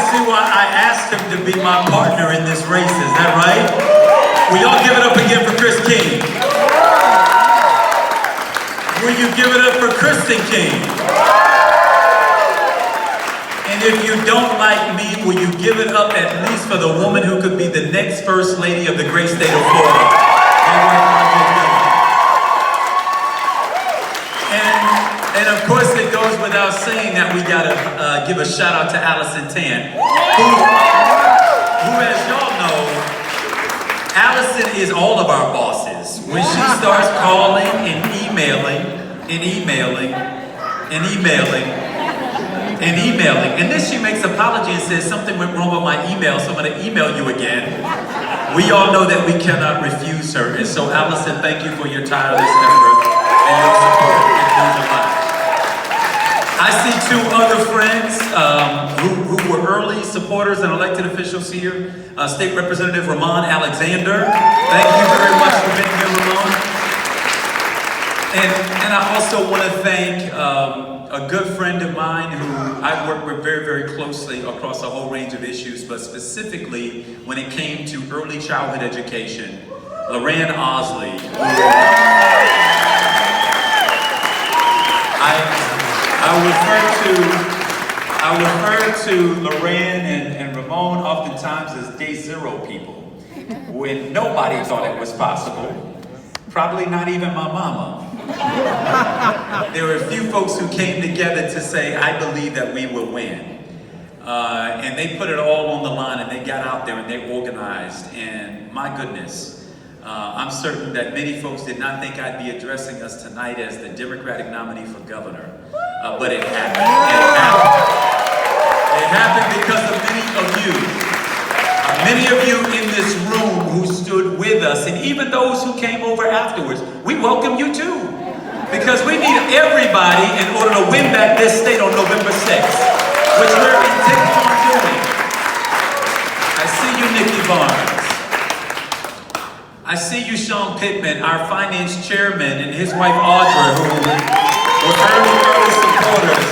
see why I asked him to be my partner in this race. Is that right? Will y'all give it up again for Chris King? Will you give it up for Kristen King? And if you don't like me, will you give it up at least for the woman who could be the next First Lady of the great state of Florida? And of course, it goes without saying that we gotta give a shout out to Allison Tan, who, as y'all know, Allison is all of our bosses. When she starts calling and emailing, and then she makes an apology and says something went wrong with my email, so I'm gonna email you again. We all know that we cannot refuse her, and so Allison, thank you for your tireless effort and your support. It means a lot. I see two other friends who were early supporters and elected officials here. State Representative Ramon Alexander. Thank you very much for being here, Ramon. And I also want to thank a good friend of mine who I work with very, very closely across a whole range of issues, but specifically when it came to early childhood education, Loran Osley. I refer to Loran and Ramon oftentimes as day zero people, when nobody thought it was possible, probably not even my mama. There were a few folks who came together to say, I believe that we will win. And they put it all on the line, and they got out there and they organized, and my goodness, I'm certain that many folks did not think I'd be addressing us tonight as the Democratic nominee for governor. But it happened. It happened because of many of you. Many of you in this room who stood with us, and even those who came over afterwards, we welcome you too. Because we need everybody in order to win back this state on November 6th, which we're intent on doing. I see you, Nikki Barnes. I see you, Sean Pittman, our finance chairman, and his wife, Audra, who were early supporters.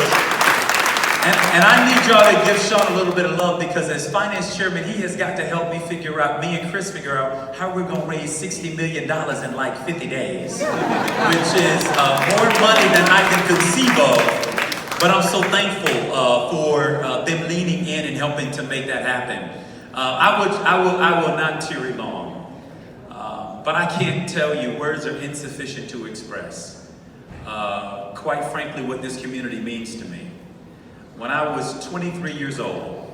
And I need y'all to give Sean a little bit of love, because as finance chairman, he has got to help me and Chris figure out how we're going to raise $60 million in like 50 days, which is more money than I can conceive of. But I'm so thankful for them leaning in and helping to make that happen. I will not tarry long. But I can't tell you, words are insufficient to express, quite frankly, what this community means to me. When I was 23 years old,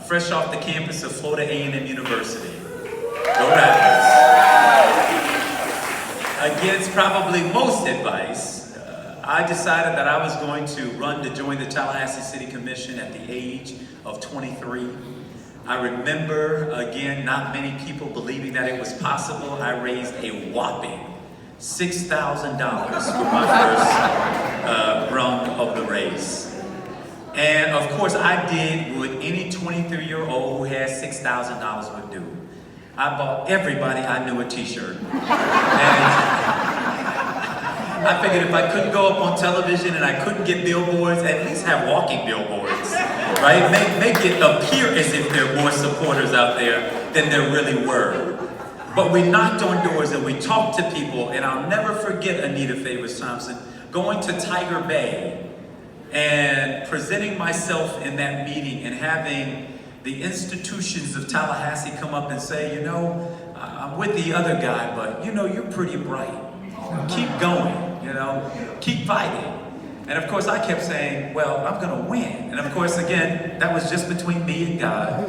fresh off the campus of Florida A&M University, go Raptors, against probably most advice, I decided that I was going to run to join the Tallahassee City Commission at the age of 23. I remember, again, not many people believing that it was possible. I raised a whopping $6,000 for my first rung of the race. And of course, I did what any 23-year-old who had $6,000 would do. I bought everybody I knew a t-shirt. And I figured if I couldn't go up on television and I couldn't get billboards, at least have walking billboards, right? Make it appear as if there are more supporters out there than there really were. But we knocked on doors and we talked to people, and I'll never forget Anita Favors Thompson going to Tiger Bay and presenting myself in that meeting and having the institutions of Tallahassee come up and say, you know, I'm with the other guy, but you know, you're pretty bright. Keep going, you know, keep fighting. And of course I kept saying, well, I'm gonna win. And of course, again, that was just between me and God,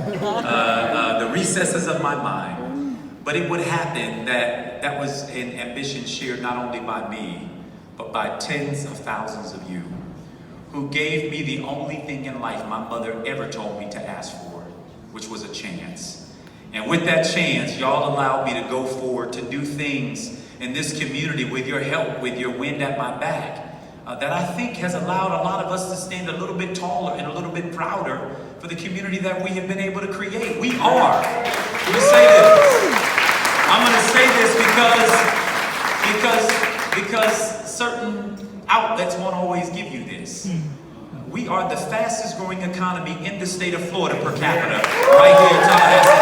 the recesses of my mind. But it would happen that was an ambition shared not only by me, but by tens of thousands of you, who gave me the only thing in life my mother ever told me to ask for, which was a chance. And with that chance, y'all allowed me to go forward to do things in this community with your help, with your wind at my back, that I think has allowed a lot of us to stand a little bit taller and a little bit prouder for the community that we have been able to create. We are. Let me say this. I'm going to say this because certain outlets won't always give you this. we are the fastest growing economy in the state of Florida per capita, right here in Tallahassee.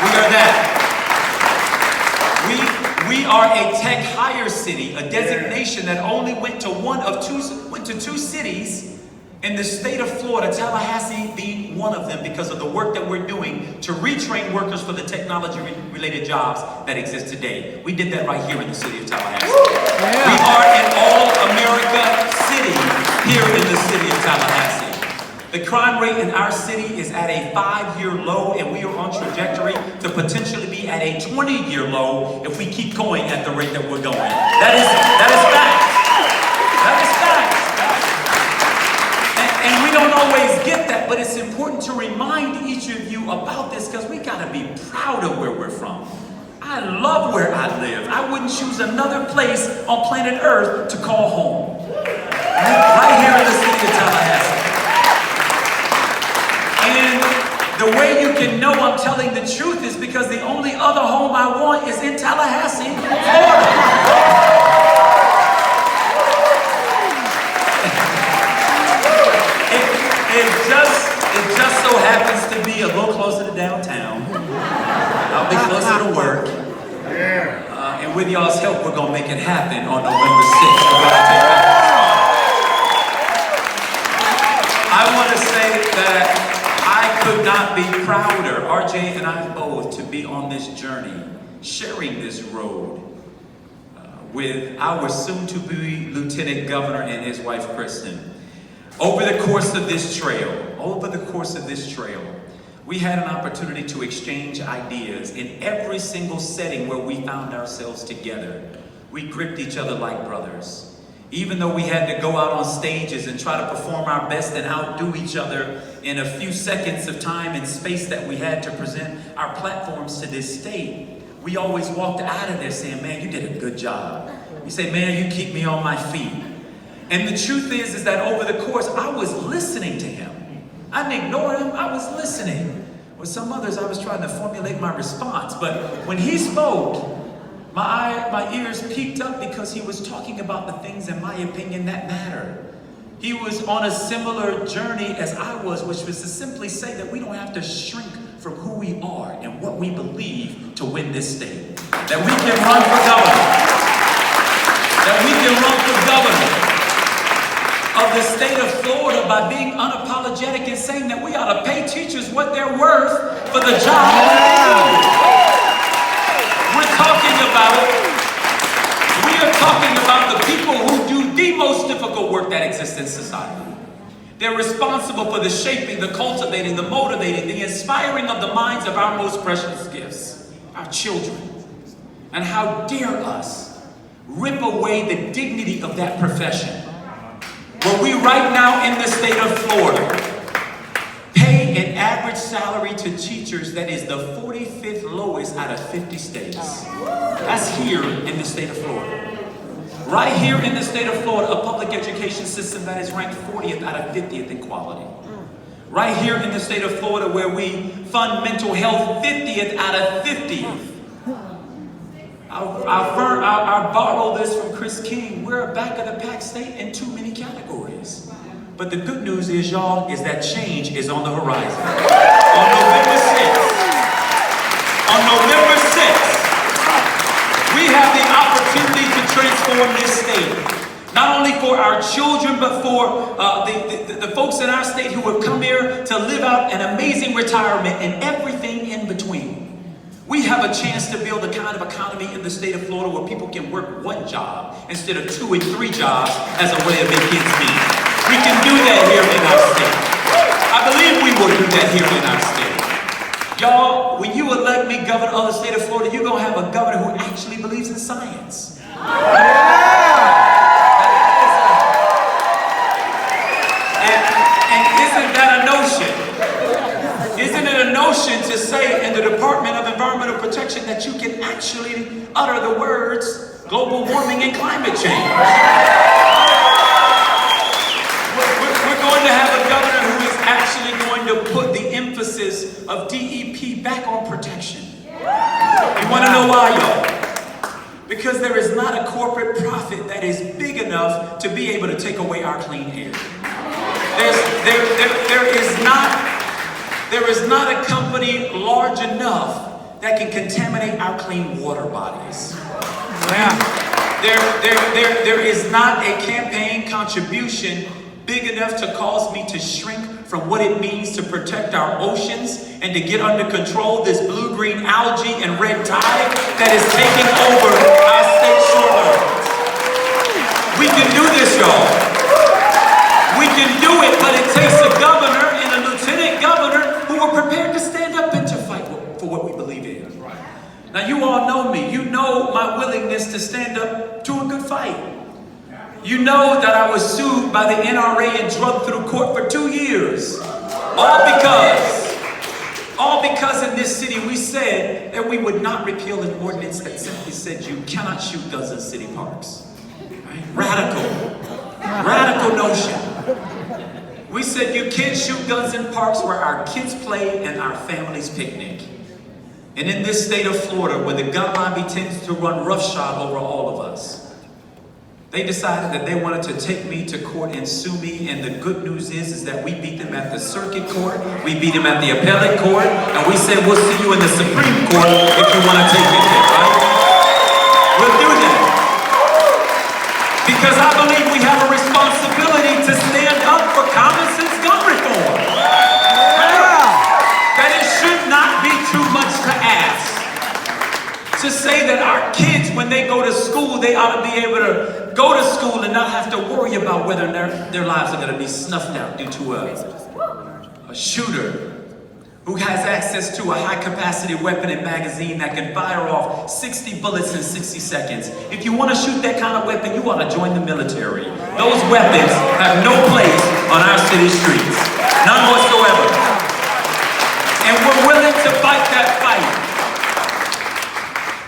We are that. We are a tech hire city, a designation that only went to two cities in the state of Florida, Tallahassee being one of them, because of the work that we're doing to retrain workers for the technology-related jobs that exist today. We did that right here in the city of Tallahassee. We are an all-America city here in the city of Tallahassee. The crime rate in our city is at a 5-year low, and we are on trajectory to potentially be at a 20-year low if we keep going at the rate that we're going. That is fact. That is fact. And we don't always get that, but it's important to remind each of you about this, because we gotta be proud of where we're from. I love where I live. I wouldn't choose another place on planet Earth to call home. Right here in the city of Tallahassee. And the way you can know I'm telling the truth is because the only other home I want is in Tallahassee, Florida. It just so happens to be a little closer to downtown. I'll be closer to work. And with y'all's help, we're gonna make it happen on November 6th. I want to say that I could not be prouder, RJ and I both, to be on this journey, sharing this road with our soon-to-be Lieutenant Governor and his wife, Kristen. Over the course of this trail, we had an opportunity to exchange ideas in every single setting where we found ourselves together. We gripped each other like brothers. Even though we had to go out on stages and try to perform our best and outdo each other in a few seconds of time and space that we had to present our platforms to this state, we always walked out of there saying, man, you did a good job. You say, man, you keep me on my feet. And the truth is that over the course, I was listening to him. I didn't ignore him, I was listening. With some others, I was trying to formulate my response. But when he spoke, my ears peaked up because he was talking about the things, in my opinion, that matter. He was on a similar journey as I was, which was to simply say that we don't have to shrink from who we are and what we believe to win this state. That we can run for governor. That we can run for governor of the state of Florida by being unapologetic and saying that we ought to pay teachers what they're worth for the job we're talking about. We are talking about the people who do the most difficult work that exists in society. They're responsible for the shaping, the cultivating, the motivating, the inspiring of the minds of our most precious gifts, our children. And how dare us rip away the dignity of that profession, where we right now in the state of Florida pay an average salary to teachers that is the 45th lowest out of 50 states. That's here in the state of Florida. Right here in the state of Florida, a public education system that is ranked 40th out of 50th in quality. Right here in the state of Florida, where we fund mental health 50th out of 50th. I'll borrow this from Chris King. We're a back of the pack state in too many categories. But the good news is, y'all, is that change is on the horizon. On November 6th, we have the opportunity to transform this state. Not only for our children, but for the folks in our state who have come here to live out an amazing retirement and everything in between. We have a chance to build the kind of economy in the state of Florida where people can work one job instead of 2 and 3 jobs as a way of making ends meet. We can do that here in our state. I believe we will do that here in our state. Y'all, when you elect me governor of the state of Florida, you're going to have a governor who actually believes in science. And isn't that a notion? Isn't it a notion to say in the Department of Environmental Protection that you can actually utter the words global warming and climate change? We're going to have a governor who is actually going to put the emphasis of DEP back on protection. You want to know why, y'all? Because there is not a corporate profit that is big enough to be able to take away our clean air. There is not a company large enough that can contaminate our clean water bodies. There is not a campaign contribution big enough to cause me to shrink from what it means to protect our oceans and to get under control this blue-green algae and red tide that is taking over our state shorelines. We can do this, y'all. We can do it, but it takes a governor and a lieutenant governor who are prepared to stand up and to fight for what we believe in. Now, you all know me. You know my willingness to stand up to a good fight. You know that I was sued by the NRA and drugged through court for 2 years. All because in this city we said that we would not repeal an ordinance that simply said you cannot shoot guns in city parks. Right? Radical notion. We said you can't shoot guns in parks where our kids play and our families picnic. And in this state of Florida, where the gun lobby tends to run roughshod over all of us, they decided that they wanted to take me to court and sue me, and the good news is that we beat them at the circuit court, we beat them at the appellate court, and we said we'll see you in the Supreme Court if you want to take it there, right? We'll do that. Because I believe we have a responsibility to stand up for common sense gun reform. That it should not be too much to ask to say that our kids, when they go to school, they ought to be able to go to school and not have to worry about whether their lives are going to be snuffed out due to a shooter who has access to a high-capacity weapon and magazine that can fire off 60 bullets in 60 seconds. If you want to shoot that kind of weapon, you ought to join the military. Those weapons have no place on our city streets. None whatsoever. And we're willing to fight that fight.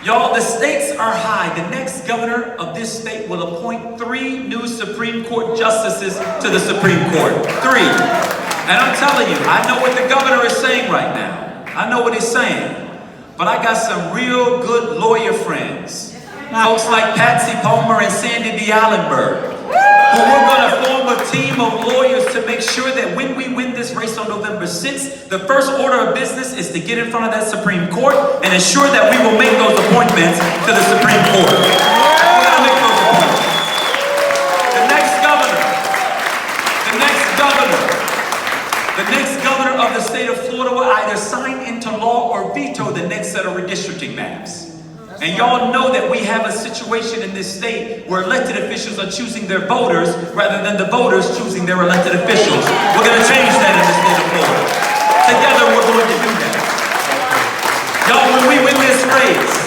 Y'all, the stakes are high. The next governor of this state will appoint 3 new Supreme Court justices to the Supreme Court. 3. And I'm telling you, I know what the governor is saying right now. I know what he's saying. But I got some real good lawyer friends. Folks like Patsy Palmer and Sandy D. Allenberg, who we're going to form a team of lawyers to make sure that when we win this race on November 6th, the first order of business is to get in front of that Supreme Court and ensure that we will make those appointments to the Supreme Court. We're going to make those appointments. The next governor of the state of Florida will either sign into law or veto the next set of redistricting maps. And y'all know that we have a situation in this state where elected officials are choosing their voters rather than the voters choosing their elected officials. We're going to change that in the state of Florida. Together we're going to do that. Y'all, when we win this race,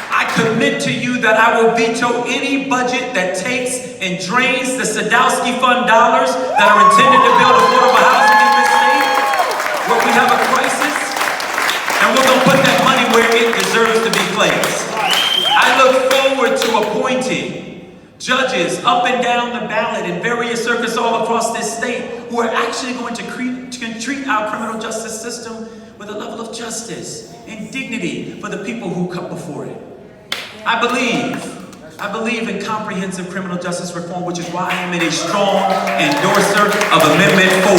I commit to you that I will veto any budget that takes and drains the Sadowski Fund dollars that are intended to build affordable housing in this state, where we have a crisis, and we're going to put that money where it deserves to be placed. I look forward to appointing judges up and down the ballot in various circuits all across this state who are actually going to treat our criminal justice system with a level of justice and dignity for the people who come before it. I believe in comprehensive criminal justice reform, which is why I am a strong endorser of Amendment 4.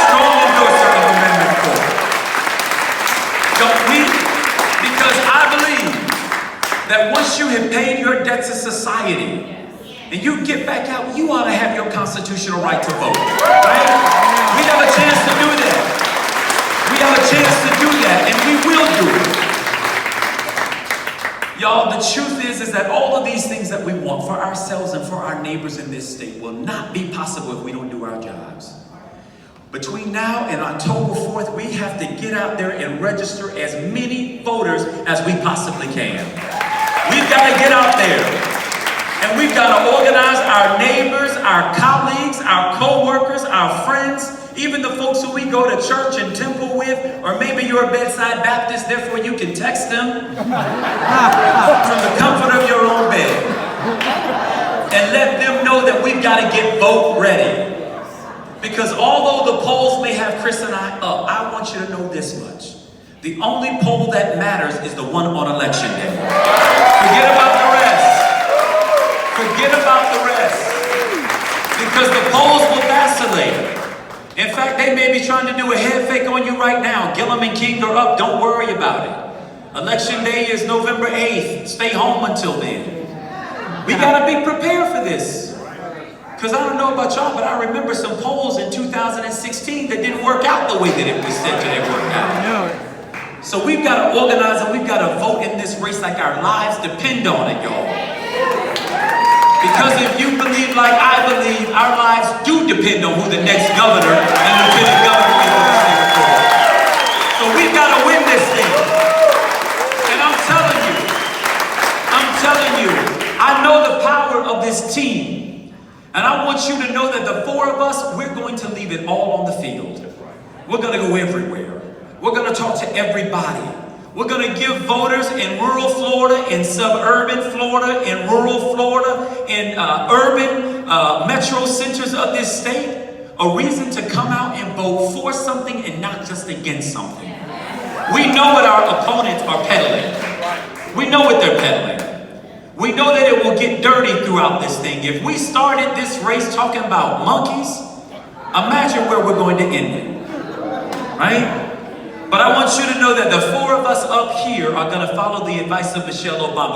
Strong endorser of Amendment 4. Because I believe that once you have paid your debt to society and you get back out, you ought to have your constitutional right to vote. Right? We have a chance to do that. We have a chance to do that, and we will do it. Y'all, the truth is that all of these things that we want for ourselves and for our neighbors in this state will not be possible if we don't do our jobs. Between now and October 4th, we have to get out there and register as many voters as we possibly can. We've got to get out there, and we've got to organize our neighbors, our colleagues, our co-workers, our friends, even the folks who we go to church and temple with, or maybe you're a bedside Baptist, therefore you can text them from the comfort of your own bed and let them know that we've got to get vote ready. Because although the polls may have Chris and I up, I want you to know this much. The only poll that matters is the one on election day. Forget about the rest. Forget about the rest. Because the polls will vacillate. In fact, they may be trying to do a head fake on you right now. Gillum and King are up. Don't worry about it. Election day is November 8th. Stay home until then. We got to be prepared for this. Because I don't know about y'all, but I remember some polls in 2016 that didn't work out the way that it was said to have worked out. So we've got to organize and we've got to vote in this race like our lives depend on it, y'all. Because if you believe like I believe, our lives do depend on who the next governor and lieutenant governor is of the state of Florida. So we've got to win this thing. And I'm telling you, I know the power of this team. And I want you to know that the four of us, we're going to leave it all on the field. We're going to go everywhere. We're going to talk to everybody. We're going to give voters in rural Florida, in suburban Florida, in rural Florida, in urban metro centers of this state, a reason to come out and vote for something and not just against something. We know what our opponents are peddling. We know what they're peddling. We know that it will get dirty throughout this thing. If we started this race talking about monkeys, imagine where we're going to end it, right? But I want you to know that the four of us up here are going to follow the advice of Michelle Obama.